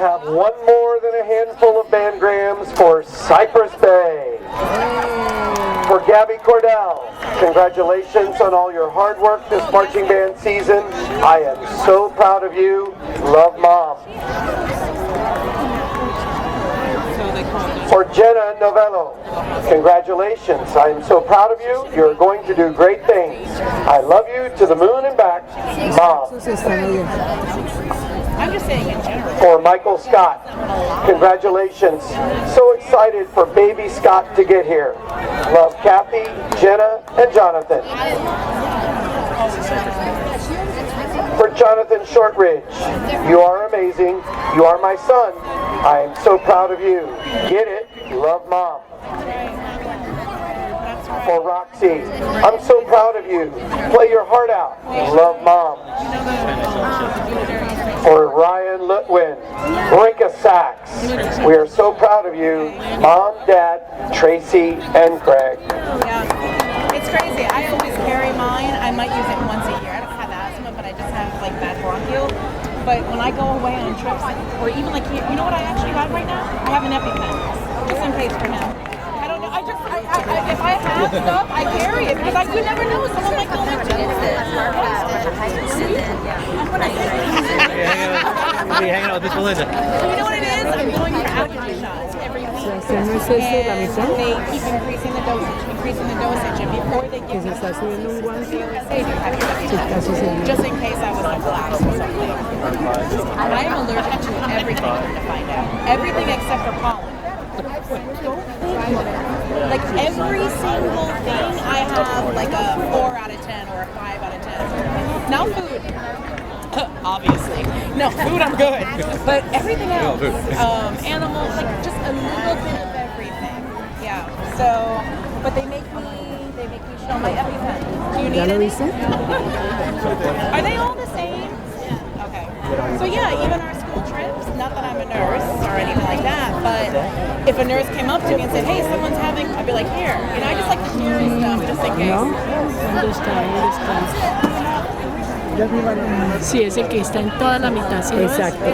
have one more than a handful of bandgrams for Cypress Bay. For Gabby Cordell, congratulations on all your hard work this marching band season. I am so proud of you. Love, Mom. For Jenna Novello, congratulations. I am so proud of you. You're going to do great things. I love you to the moon and back, Mom. I'm just saying in general. For Michael Scott, congratulations. So excited for baby Scott to get here. Love Kathy, Jenna, and Jonathan. For Jonathan Shortridge, you are amazing. You are my son. I am so proud of you. Get it? Love, Mom. For Roxy, I'm so proud of you. Play your heart out. Love, Mom. For Ryan Lutwin, Rinka Sachs, we are so proud of you. Mom, Dad, Tracy, and Craig. Yeah, it's crazy. I always carry mine. I might use it once a year. I don't have asthma, but I just have like bad bronchial. But when I go away on trips, or even like here, you know what I actually have right now? I have an EpiPen, just in case for now. I don't know. If I have stuff, I carry it because you never know. Someone might go into it. Be hanging out with Miss Melinda. You know what it is? I'm going for allergy shots every week. And they keep increasing the dosage. And before they give me just in case I was like collapsed or something. I am allergic to everything, to find out. Everything except for pollen. Like every single thing I have like a 4 out of 10 or a 5 out of 10. Now food. Obviously. No, food I'm good. But everything else. Animals, like just a little bit of everything. Yeah. So, but they make me show my EpiPen. Do you need any? Are they all the same? Yeah. Okay. So yeah, even our school trips, not that I'm a nurse or anything like that, but if a nurse came up to me and said, hey, someone's having, I'd be like, here. You know, I just like to share stuff just in case. Sí, ese que está en toda la mitad. ¿Sí? Exacto,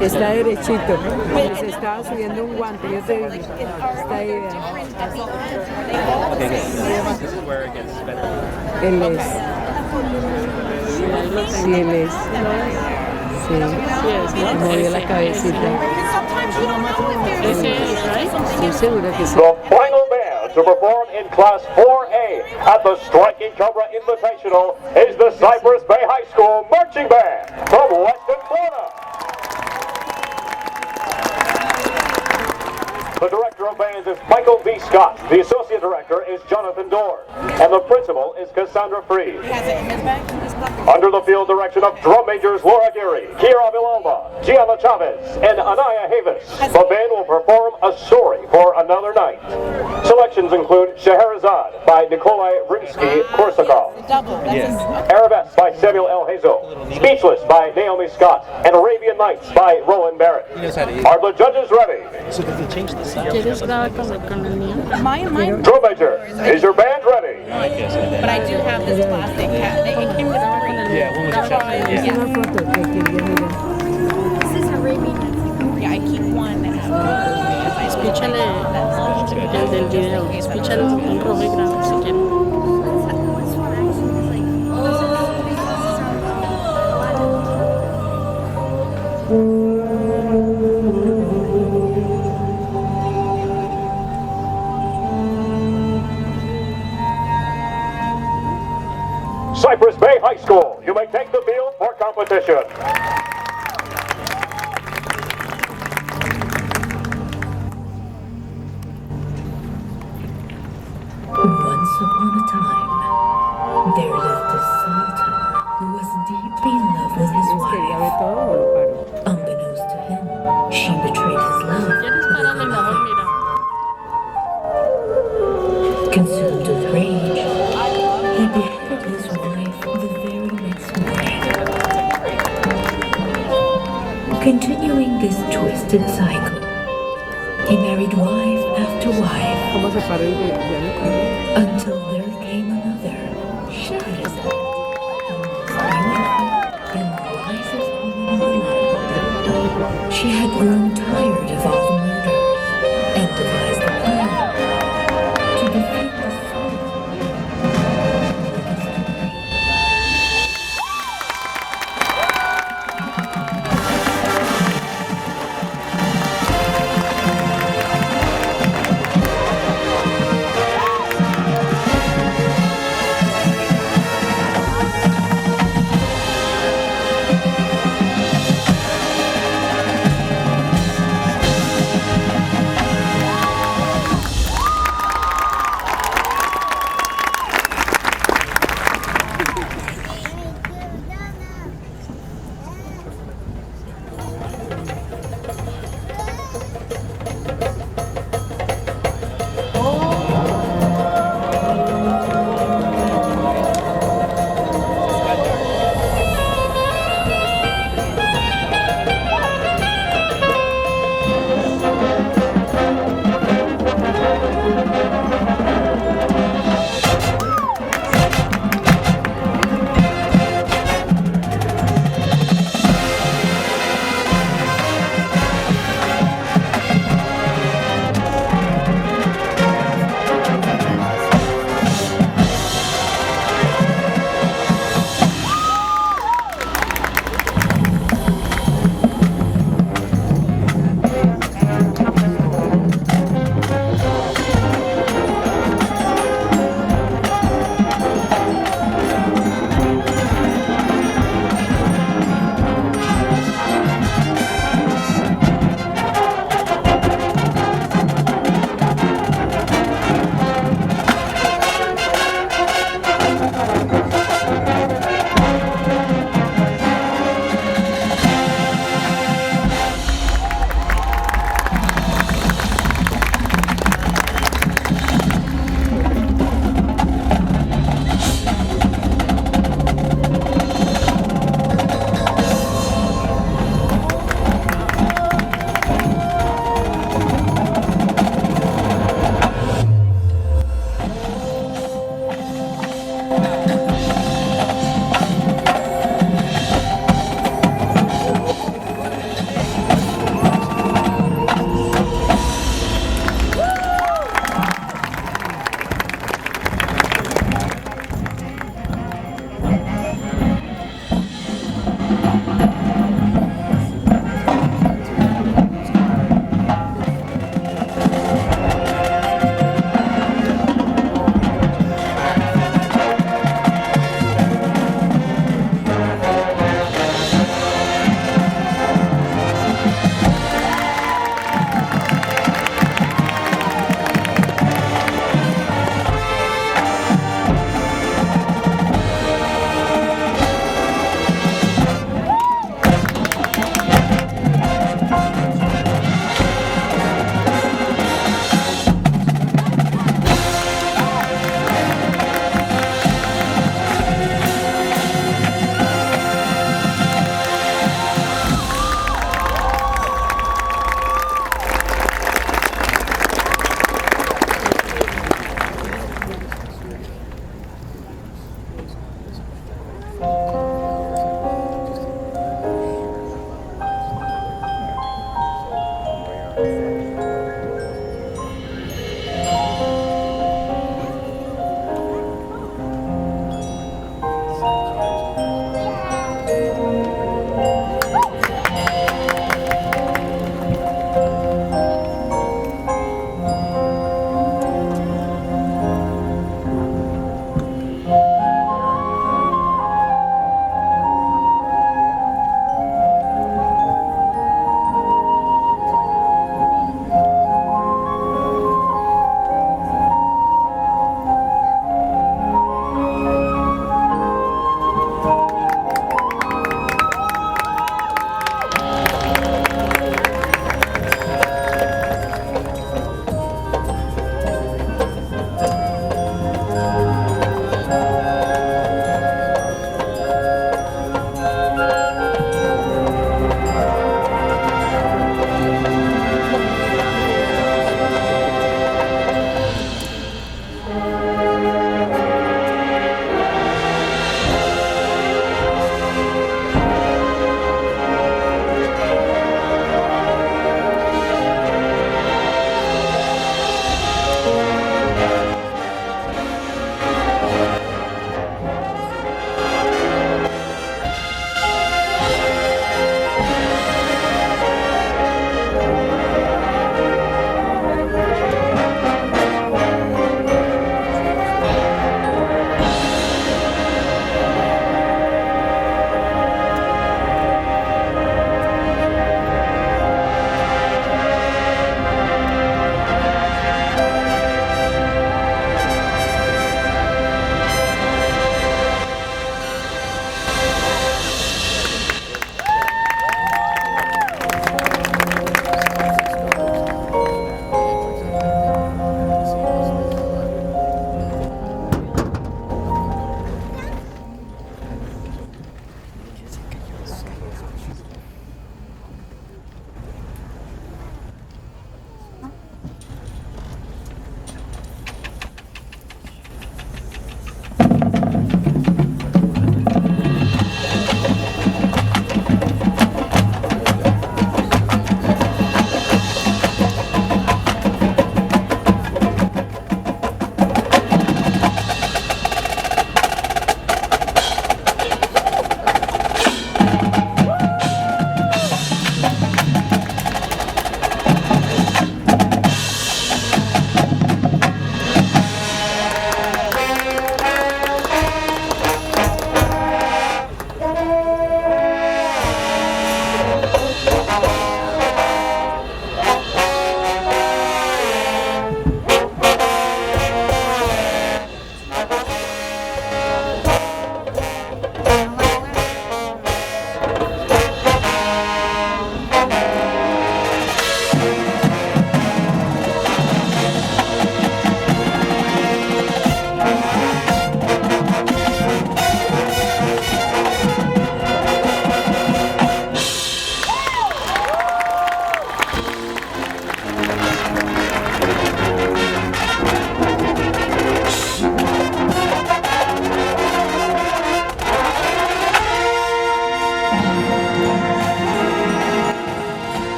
está derechito. Se estaba subiendo un guante, yo te digo. Está ahí. Él es. Sí, él es. Sí, movió la cabecita. Sí, seguro que sí. The final band to perform in Class 4A at the Striking Cobra Invitational is the Cypress Bay High School Marching Band from Weston, Florida. The director of bands is Michael V. Scott. The associate director is Jonathan Dorr. And the principal is Cassandra Freed. Under the field direction of drum majors Laura Geary, Kira Villalba, Gianna Chavez, and Anaya Havis, the band will perform A Story for Another Night. Selections include Scheherazade by Nikolai Rimsky-Korsakov, Arabesque by Samuel L. Hazel, Speechless by Naomi Scott, and Arabian Nights by Roland Barrett. Are the judges ready? So did they change the sound? Mine. Drum major, is your band ready? But I do have this plastic hat. It came with free. Yeah, one was a chapter. This is Arabian. Yeah, I keep one that has. Escúchale el del video. Escúchale en rojo y grande si quieres. Cypress Bay High School, you may take the field for competition. Once upon a time, there lived a sultan who was deeply in love with his wife. Unbeknownst to him, she betrayed his love with another. Consumed with rage, he beheaded his wife the very next morning. Continuing this twisted cycle, he married wife after wife until there came another, Scheherazade, the most beautiful and wisest woman in the land. She had grown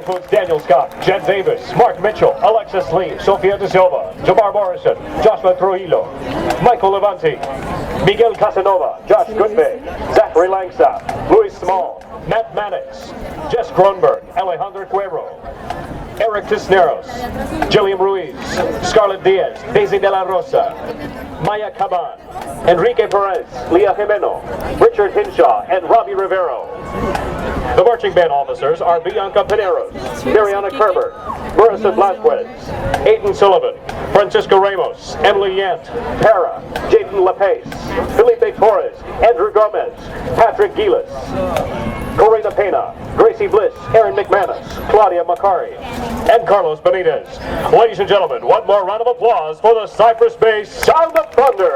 includes Daniel Scott, Jen Davis, Mark Mitchell, Alexis Lee, Sofia De Silva, Jamar Morrison, Joshua Trujillo, Michael Levanti, Miguel Casanova, Josh Goodbay, Zachary Langstaff, Louis Small, Matt Mannix, Jess Kronberg, Alejandro Cuero, Eric Tisneros, Jillian Ruiz, Scarlett Diaz, Daisy De La Rosa, Maya Caban, Enrique Perez, Leah Jimeno, Richard Hinshaw, and Robbie Rivero. The marching band officers are Bianca Pineros, Mariana Kerber, Marissa Blasquez, Aiden Sullivan, Francisco Ramos, Emily Yant, Tara, Jaden LaPace, Felipe Torres, Andrew Gomez, Patrick Gilas, Corina Pena, Gracie Bliss, Aaron McManus, Claudia Macari, and Carlos Benitez. Ladies and gentlemen, one more round of applause for the Cypress-based Sound of Thunder.